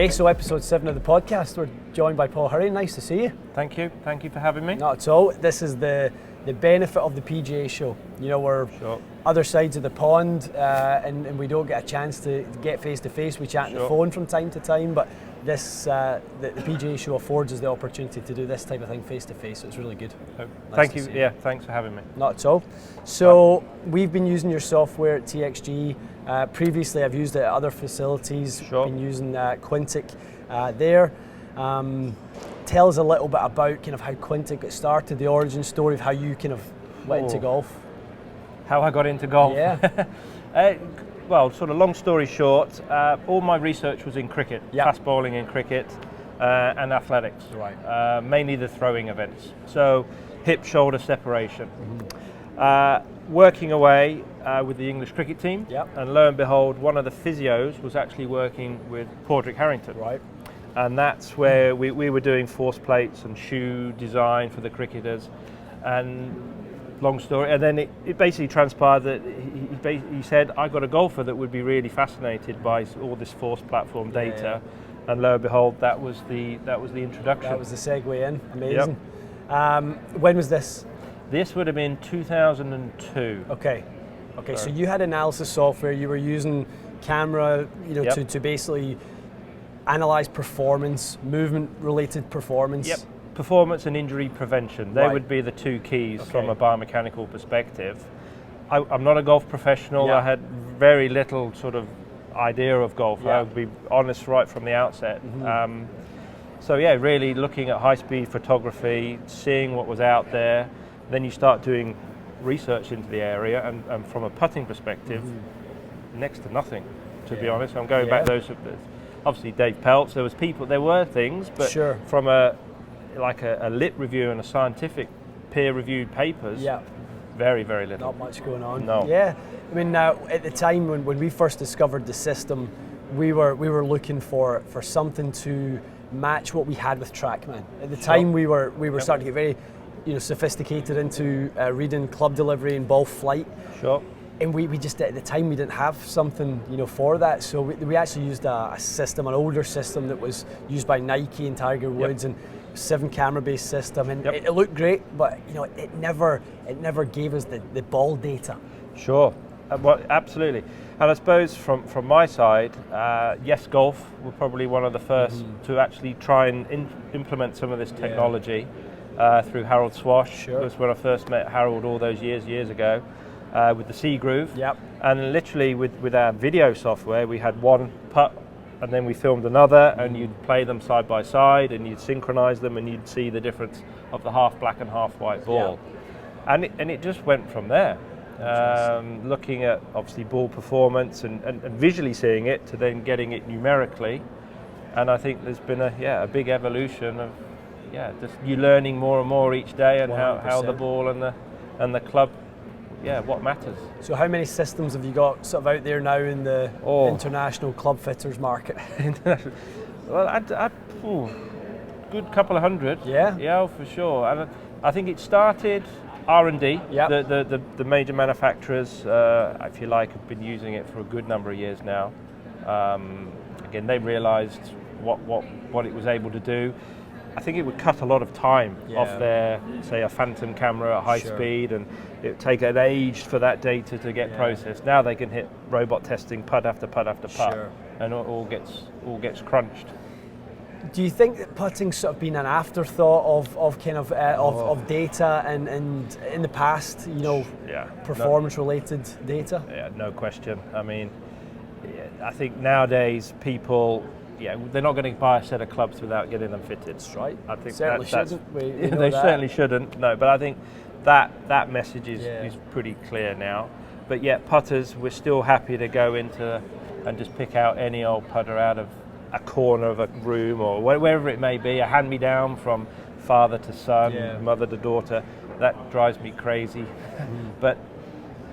Okay, so episode 7 of the podcast, we're joined by Paul Hurrion. Nice to see you. Thank you for having me. Not at all. This is the benefit of the PGA show. You know, we're other sides of the pond, and we don't get a chance to get face to face. We chat on the phone from time to time, but this the PGA show affords us the opportunity to do this type of thing face to face, so it's really good. Thank you. Yeah, thanks for having me. Not at all. So we've been using your software at TXG. Previously, I've used it at other facilities. Been using Quintic there. Tell us a little bit about kind of how Quintic got started, the origin story of how you kind of went into golf. How I got into golf? Yeah. Well, sort of long story short, all my research was in cricket, fast bowling in cricket and athletics. Right. Mainly the throwing events. So hip-shoulder separation. Working away with the English cricket team, and lo and behold, one of the physios was actually working with Padraig Harrington. Right. And that's where we were doing force plates and shoe design for the cricketers. And long story, and then it basically transpired that he said, I got a golfer that would be really fascinated by all this force platform data. Yeah. And lo and behold, that was the introduction. That was the segue in. Amazing. When was this? This would have been 2002. Okay, so you had analysis software, you were using camera, to basically analyze performance, movement-related performance. Yep, performance and injury prevention. They would be the two keys from a biomechanical perspective. I'm not a golf professional. I had very little sort of idea of golf. I would be honest right from the outset. So yeah, really looking at high-speed photography, seeing what was out there. Then you start doing research into the area, and from a putting perspective, next to nothing, to be honest. I'm going back those, obviously Dave Peltz, there were things, but from a lit review and a scientific peer-reviewed papers, very, very little. Not much going on. No. Yeah, I mean, at the time when we first discovered the system, we were looking for something to match what we had with TrackMan. At the time, we were starting to get very sophisticated into reading club delivery and ball flight. And we just, at the time, we didn't have something for that. So we actually used a system, an older system that was used by Nike and Tiger Woods, and 7 camera-based system. And it looked great, but it never gave us the ball data. Well, absolutely. And I suppose from my side, Yes Golf were probably one of the first to actually try and implement some of this technology. Through Harold Swash. It was when I first met Harold all those years ago with the C Groove. And literally with our video software, we had one putt and then we filmed another, and you'd play them side by side and you'd synchronize them and you'd see the difference of the half black and half white ball. And it just went from there. Looking at obviously ball performance and visually seeing it to then getting it numerically. And I think there's been a big evolution of just you learning more and more each day, and how the ball and the club, what matters. So how many systems have you got sort of out there now in the international club fitters market? Well, I'd good couple of hundred. Yeah, for sure. And I think it started R&D. The major manufacturers, if you like, have been using it for a good number of years now. Again, they realised what it was able to do. I think it would cut a lot of time off their, say, a phantom camera at high speed, and it would take an age for that data to get processed. Now they can hit robot testing putt after putt after putt, and it all gets crunched. Do you think that putting's sort of been an afterthought of data and in the past, performance-related data? Yeah, no question. I mean, I think nowadays people. They're not going to buy a set of clubs without getting them fitted. That's right. I think certainly shouldn't. They certainly shouldn't. No, but I think that message is pretty clear now. But yet, putters, we're still happy to go into and just pick out any old putter out of a corner of a room or wherever it may be, a hand-me-down from father to son, mother to daughter. That drives me crazy. But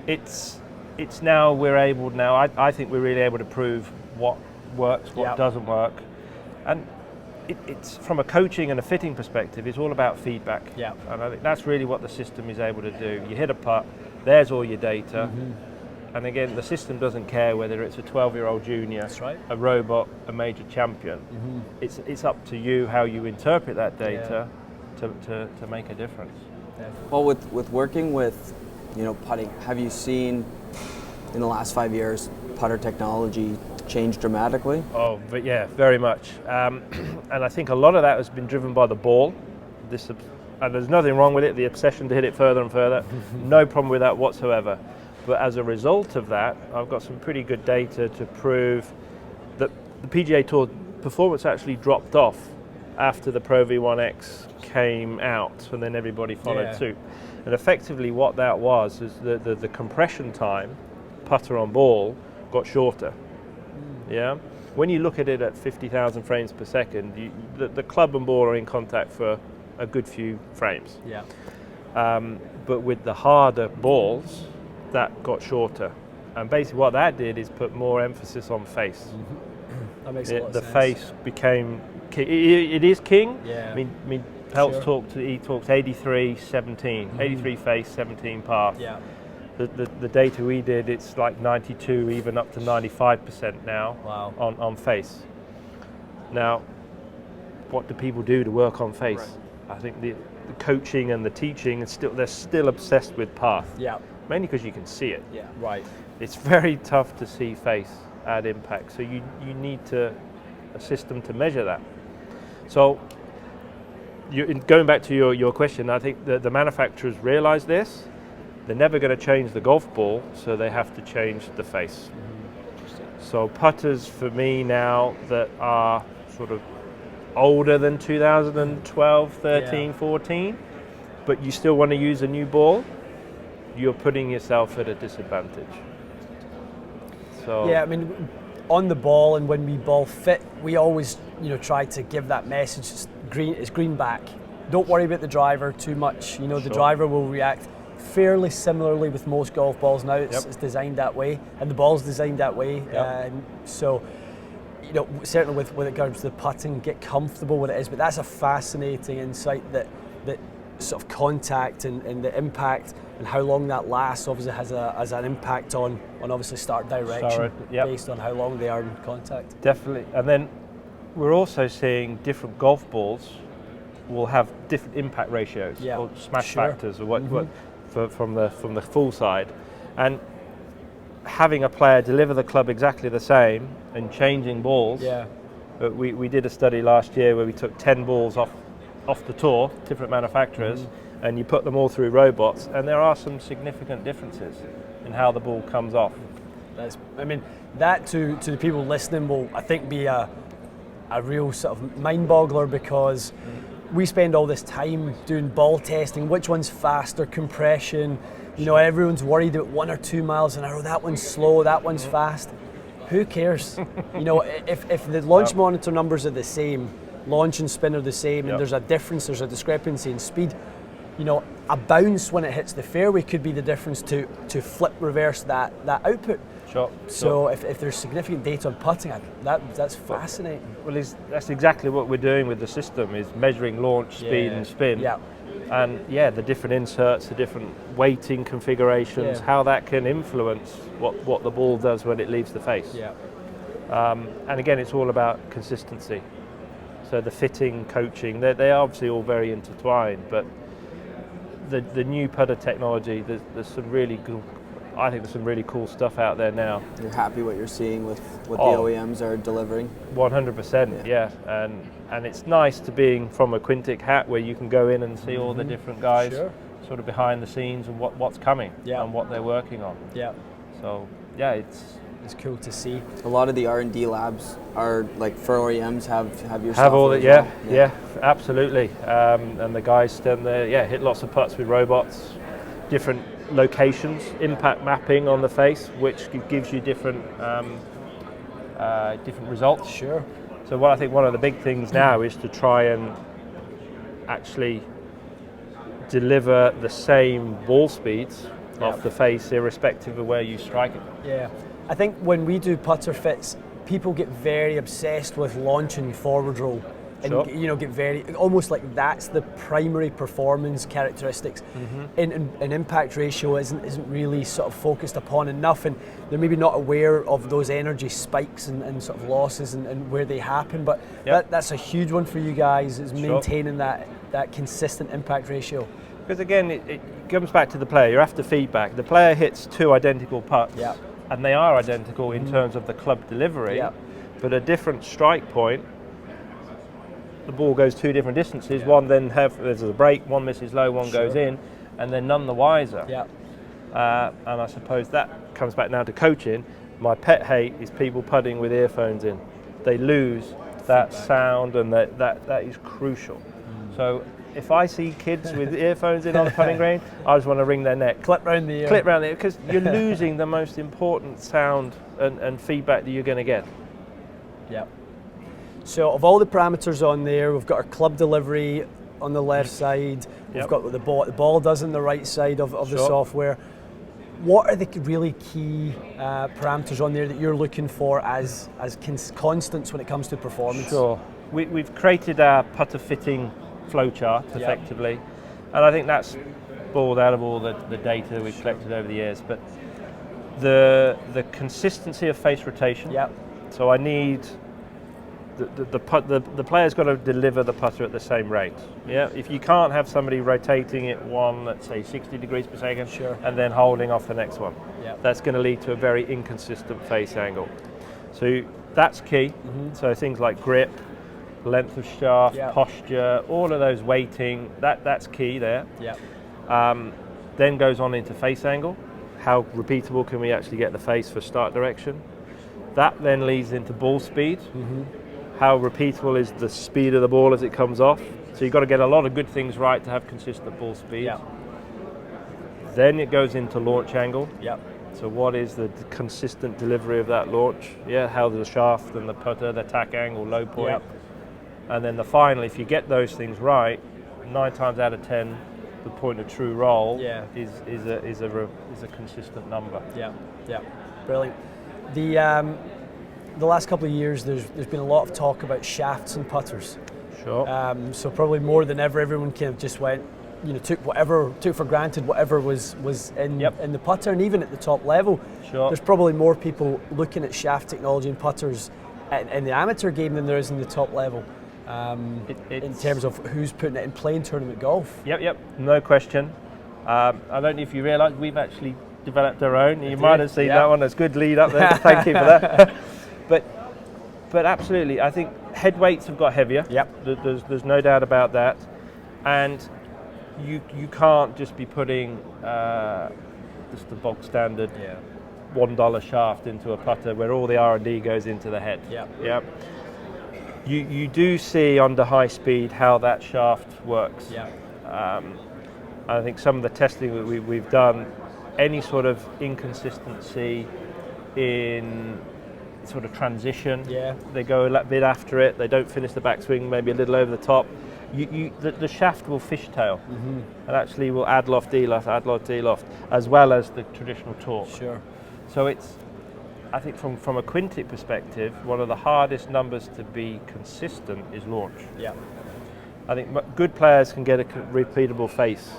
it's now we're able now. I think we're really able to prove what works, what doesn't work, and it's from a coaching and a fitting perspective, it's all about feedback. And I think that's really what the system is able to do. You hit a putt, there's all your data, And again, the system doesn't care whether it's a 12-year-old junior, That's right. a robot, a major champion. It's up to you how you interpret that data to make a difference. Well, with working with, putting, have you seen in the last 5 years putter technology change dramatically? Oh, but yeah, very much. And I think a lot of that has been driven by the ball. And there's nothing wrong with it, the obsession to hit it further and further. No problem with that whatsoever. But as a result of that, I've got some pretty good data to prove that the PGA Tour performance actually dropped off after the Pro V1X came out, and then everybody followed suit. And effectively what that was is the compression time, putter on ball, got shorter. Yeah. When you look at it at 50,000 frames per second, the club and ball are in contact for a good few frames. Yeah. But with the harder balls, that got shorter. And basically what that did is put more emphasis on face. That makes a lot of The sense. face became king. It is king. Yeah. I mean Peltz talks 83, 17. 83 face, 17 path. Yeah. The data we did, it's like 92, even up to 95% now. Wow. on face. Now, what do people do to work on face? Right. I think the coaching and the teaching, they're still obsessed with path. Yeah. Mainly because you can see it. Yeah. Right. It's very tough to see face add impact, so you need a system to measure that. So, going back to your question, I think the manufacturers realize this. They're never going to change the golf ball, so they have to change the face. So putters for me now that are sort of older than 2012, 13, 14, but you still want to use a new ball, you're putting yourself at a disadvantage. So Yeah, I mean, on the ball and when we ball fit, we always, try to give that message. It's green back. Don't worry about the driver too much. The driver will react fairly similarly with most golf balls now. It's designed that way, and the ball's designed that way. So, certainly when it comes to the putting, get comfortable with it is. But that's a fascinating insight that sort of contact and the impact and how long that lasts obviously has an impact on obviously start direction based on how long they are in contact. Definitely. And then we're also seeing different golf balls will have different impact ratios or smash factors or from the full side, and having a player deliver the club exactly the same and changing balls. We did a study last year where we took 10 balls off the tour, different manufacturers, and you put them all through robots, and there are some significant differences in how the ball comes off. That to the people listening will, I think, be a real sort of mind boggler, because we spend all this time doing ball testing, which one's faster, compression, everyone's worried about 1 or 2 miles an hour, that one's slow, that one's fast. Who cares? If the launch monitor numbers are the same, launch and spin are the same, and there's a difference, there's a discrepancy in speed, a bounce when it hits the fairway could be the difference to flip reverse that output. So if there's significant data on putting, that's fascinating. Well, that's exactly what we're doing with the system, is measuring launch, speed and spin. And the different inserts, the different weighting configurations, how that can influence what the ball does when it leaves the face. And again, it's all about consistency. So the fitting, coaching, they are obviously all very intertwined, but the new putter technology, there's some really good, I think there's some really cool stuff out there now. You're happy what you're seeing with what the OEMs are delivering? 100%, and it's nice to being from a Quintic hat where you can go in and see all the different guys sort of behind the scenes and what's coming and what they're working on. So it's cool to see. A lot of the R&D labs are like for OEMs have your have all that, well. Absolutely. And the guys stand there, hit lots of putts with robots, different locations, impact mapping on the face, which gives you different results. So I think one of the big things now is to try and actually deliver the same ball speeds off the face, irrespective of where you strike it. I think when we do putter fits, people get very obsessed with launch and forward roll. and Sure. get very almost like that's the primary performance characteristics. And impact ratio isn't really sort of focused upon enough, and they're maybe not aware of those energy spikes and sort of losses and where they happen. But that's a huge one for you guys, is maintaining that consistent impact ratio. Because again, it comes back to the player. You're after feedback. The player hits 2 identical putts, and they are identical in terms of the club delivery, but a different strike point. The ball goes 2 different distances. One then there's a break, one misses low, one goes in, and they're none the wiser. And I suppose that comes back now to coaching. My pet hate is people putting with earphones in. They lose that sound, and that is crucial. So if I see kids with earphones in on the putting green, I just want to wring their neck. Clip round the ear. Clip round the ear, because you're losing the most important sound and feedback that you're going to get. So of all the parameters on there, we've got our club delivery on the left side. We've got what the ball does on the right side of the software. What are the really key parameters on there that you're looking for as constants when it comes to performance? Sure. We've created our putter fitting flowchart effectively, and I think that's boiled out of all the data we've collected over the years. But the consistency of face rotation. So I need the player's got to deliver the putter at the same rate. If you can't have somebody rotating it let's say 60 degrees per second, and then holding off the next one, that's going to lead to a very inconsistent face angle. So that's key. So things like grip, length of shaft, posture, all of those weighting, that's key there. Then goes on into face angle. How repeatable can we actually get the face for start direction? That then leads into ball speed. How repeatable is the speed of the ball as it comes off? So you've got to get a lot of good things right to have consistent ball speed. Then it goes into launch angle. So what is the consistent delivery of that launch? How the shaft and the putter, the tack angle, low point. And then finally, if you get those things right, 9 times out of 10, the point of true roll is a consistent number. Brilliant. The last couple of years, there's been a lot of talk about shafts and putters. So probably more than ever, everyone kind of just went, took for granted whatever was in the putter, and even at the top level, there's probably more people looking at shaft technology and putters in the amateur game than there is in the top level. In terms of who's putting it in playing tournament golf. No question. I don't know if you realise we've actually developed our own. You might have seen that one. That's good lead up there. Thank you for that. But absolutely, I think head weights have got heavier. There's no doubt about that, and you can't just be putting just the bog standard $1 shaft into a putter where all the R&D goes into the head. You do see under high speed how that shaft works. I think some of the testing that we've done, any sort of inconsistency in sort of transition, they go a bit after it, they don't finish the backswing maybe a little over the top, the shaft will fishtail and actually will add loft, de-loft, add loft, de-loft, as well as the traditional torque. So it's, I think from a Quintic perspective, one of the hardest numbers to be consistent is launch. I think good players can get a repeatable face.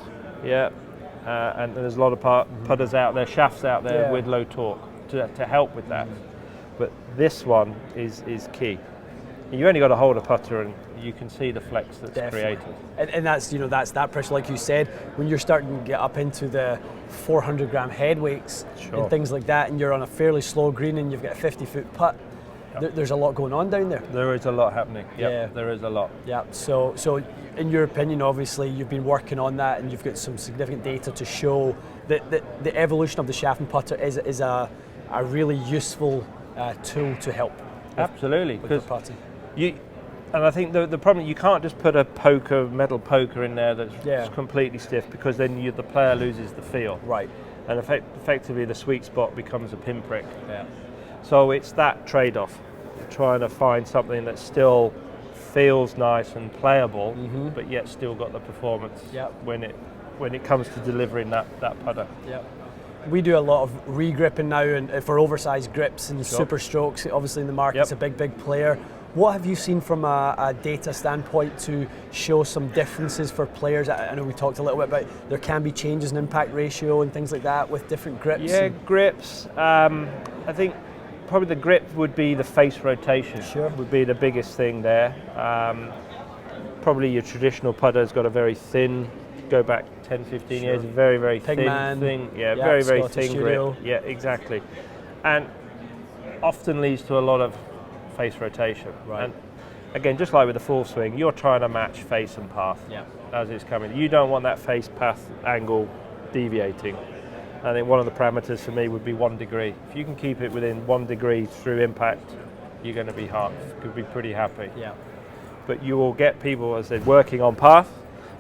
And there's a lot of putters out there, shafts out there with low torque to help with that. But this one is key. You only got to hold a putter and you can see the flex that's created. And that's that's that pressure, like you said, when you're starting to get up into the 400 gram head weights and things like that, and you're on a fairly slow green and you've got a 50-foot putt, there's a lot going on down there. There is a lot happening. There is a lot. So in your opinion, obviously you've been working on that and you've got some significant data to show that the evolution of the shaft and putter is a really useful tool to help. Absolutely, because and I think the problem, you can't just put a metal poker in there that's completely stiff, because then the player loses the feel. And effectively the sweet spot becomes a pinprick. So it's that trade-off, trying to find something that still feels nice and playable, but yet still got the performance when it comes to delivering that putter. We do a lot of re-gripping now, and for oversized grips and super strokes. Obviously in the market it's a big player. What have you seen from a data standpoint to show some differences for players? I know we talked a little bit about there can be changes in impact ratio and things like that with different grips. Yeah, grips. I think probably the grip would be the face rotation. Sure. Would be the biggest thing there. Probably your traditional putter's got a very thin, go back 10, 15 years, very, very thin, very, very thin Studio. grip. Yeah, exactly. And often leads to a lot of face rotation. Right. And again, just like with the full swing, you're trying to match face and path as it's coming. You don't want that face path angle deviating. I think one of the parameters for me would be 1 degree. If you can keep it within 1 degree through impact, you're going to be pretty happy. Yeah. But you will get people, as I said, working on path,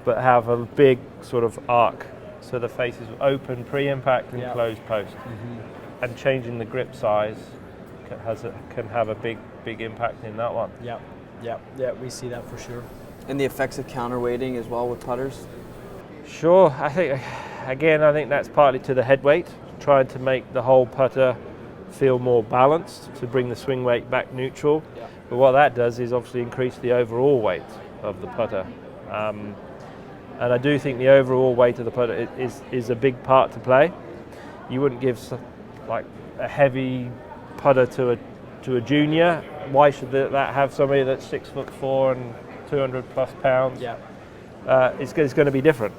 but have a big sort of arc. So the face is open pre-impact and closed post. Mm-hmm. And changing the grip size can have a big impact in that one. Yeah, we see that for sure. And the effects of counterweighting as well with putters? Sure, I think that's partly to the head weight, trying to make the whole putter feel more balanced, to bring the swing weight back neutral. Yeah. But what that does is obviously increase the overall weight of the putter. And I do think the overall weight of the putter is a big part to play. You wouldn't give like a heavy putter to a junior. Why should that have somebody that's 6'4" and 200 plus pounds? Yeah. It's going to be different.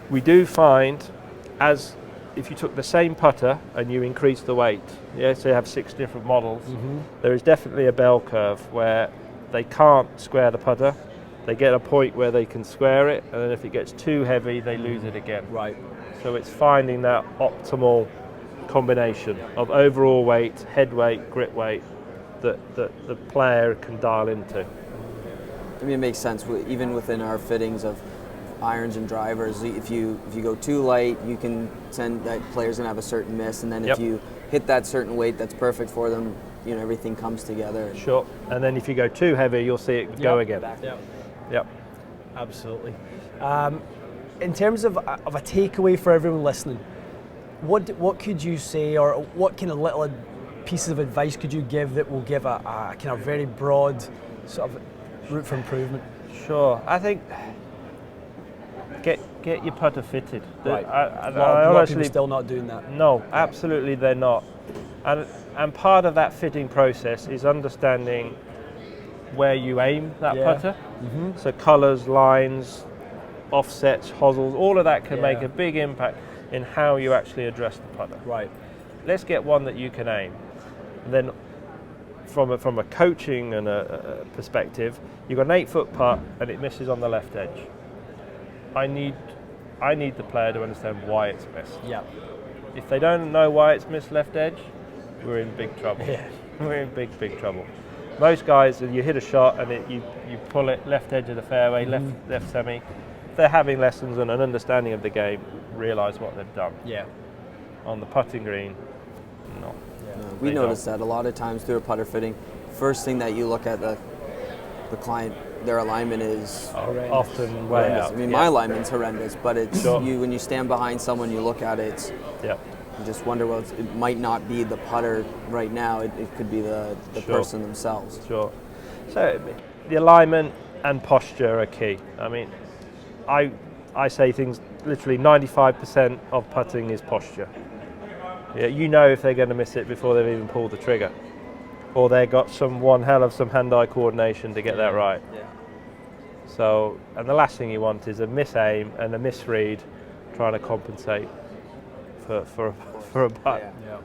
We do find, as if you took the same putter and you increase the weight, so you have 6 different models, there is definitely a bell curve where they can't square the putter. They get a point where they can square it, and then if it gets too heavy, they lose it again. Right. So it's finding that optimal combination of overall weight, head weight, grip weight that the player can dial into. I mean, it makes sense even within our fittings of irons and drivers. If you go too light, you can send that player's gonna have a certain miss, and then if you hit that certain weight that's perfect for them, everything comes together. Sure. And then if you go too heavy, you'll see it go again. Yep. Absolutely. In terms of a takeaway for everyone listening, what could you say, or what kind of little pieces of advice could you give that will give a kind of very broad sort of route for improvement? Sure. I think get your putter fitted. Right. A lot of people still not doing that. No, absolutely they're not. And part of that fitting process is understanding where you aim that putter. Mm-hmm. So colours, lines, offsets, hosels, all of that can make a big impact in how you actually address the putter. Right. Let's get one that you can aim. Then from a coaching and a perspective, you've got an 8-foot putt and it misses on the left edge. I need the player to understand why it's missed. Yeah. If they don't know why it's missed left edge, we're in big trouble. Yeah. We're in big trouble. Most guys, you hit a shot and you pull it left edge of the fairway, left semi. If they're having lessons and an understanding of the game, realise what they've done. Yeah. On the putting green, no. Yeah. We noticed that a lot of times through a putter fitting, first thing that you look at the client, their alignment is often way horrendous. out. I mean, my alignment's horrendous, but it's when you stand behind someone, you look at it. You just wonder, well, it might not be the putter right now. It could be the person themselves. Sure. So the alignment and posture are key. I mean, I say things literally 95% of putting is posture. Yeah, you know if they're going to miss it before they've even pulled the trigger, or they've got one hell of some hand-eye coordination to get that right. Yeah. So, and the last thing you want is a misaim and a misread trying to compensate for a putt. Yeah.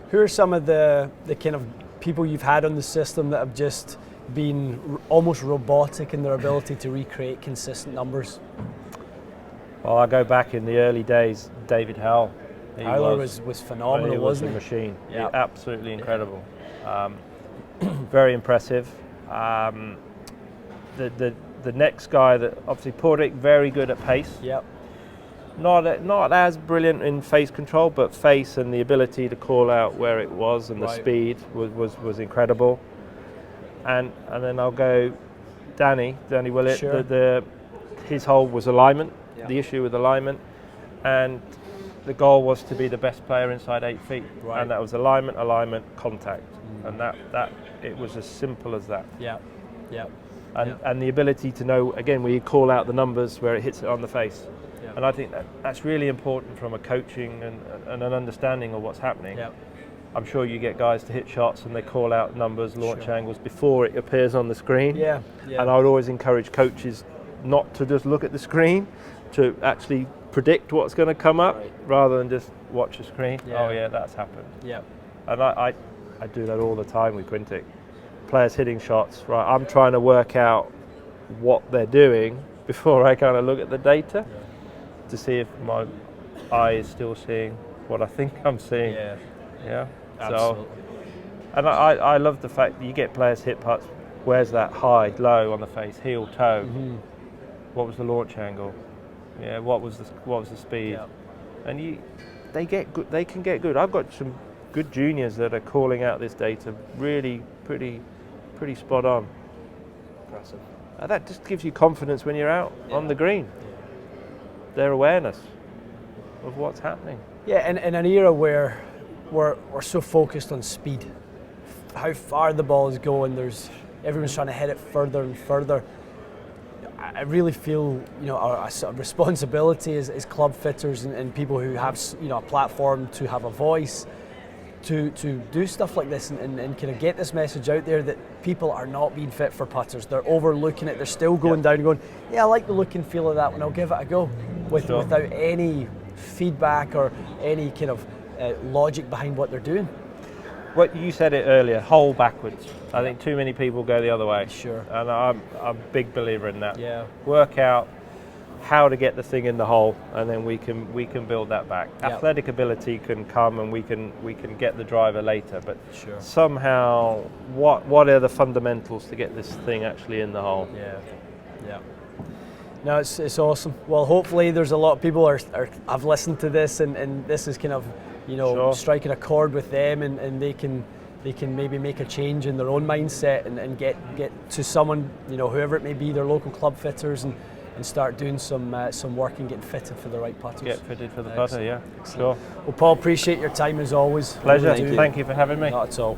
Who are some of the kind of people you've had on the system that have just been almost robotic in their ability to recreate consistent numbers? Well, I go back in the early days, David Howell. Tyler was phenomenal, wasn't he? He was a machine. Yeah. Absolutely incredible. Very impressive. The next guy, that obviously Quintic, very good at pace. Yep. Not as brilliant in face control, but face and the ability to call out where it was and the speed was incredible. And then I'll go Danny Willett. Sure. His hole was alignment. Yeah. The issue with alignment, and the goal was to be the best player inside 8 feet, and that was alignment, contact. and that it was as simple as that. Yeah, yeah. And the ability to know, again, we call out the numbers where it hits it on the face. Yeah. And I think that's really important from a coaching and an understanding of what's happening. Yeah. I'm sure you get guys to hit shots and they call out numbers, launch angles before it appears on the screen. Yeah. Yeah. And I would always encourage coaches not to just look at the screen, to actually predict what's going to come up rather than just watch the screen. Yeah. Oh yeah, that's happened. Yeah. And I do that all the time with Quintic. Players hitting shots, right? I'm trying to work out what they're doing before I kind of look at the data to see if my eye is still seeing what I think I'm seeing. Yeah. Yeah. Absolutely. So, and I love the fact that you get players hit putts. Where's that high, low on the face, heel, toe? Mm-hmm. What was the launch angle? Yeah. What was the speed? Yeah. And they get good. They can get good. I've got some good juniors that are calling out this data really pretty spot on. Impressive. That just gives you confidence when you're out on the green. Yeah. Their awareness of what's happening. Yeah, in an era where we're so focused on speed, how far the ball is going, everyone's trying to hit it further and further. I really feel, a sort of responsibility as club fitters and people who have, a platform to have a voice, to do stuff like this and kind of get this message out there that people are not being fit for putters. They're overlooking it. They're still going down and going, yeah, I like the look and feel of that one. I'll give it a go without any feedback or any kind of logic behind what they're doing. What you said it earlier, hole backwards. I think too many people go the other way. Sure. And I'm a big believer in that. Yeah. Work out how to get the thing in the hole, and then we can build that back. Yep. Athletic ability can come, and we can get the driver later. But Sure. somehow, what are the fundamentals to get this thing actually in the hole? Yeah. No, it's awesome. Well, hopefully there's a lot of people have listened to this, and this is kind of Sure. striking a chord with them, and they can maybe make a change in their own mindset and get to someone, whoever it may be, their local club fitters, and start doing some work and getting fitted for the right putters. Get fitted for the putter, yeah. Excellent. Sure. Well, Paul, appreciate your time as always. Pleasure. Really do. Thank you for having me. Not at all.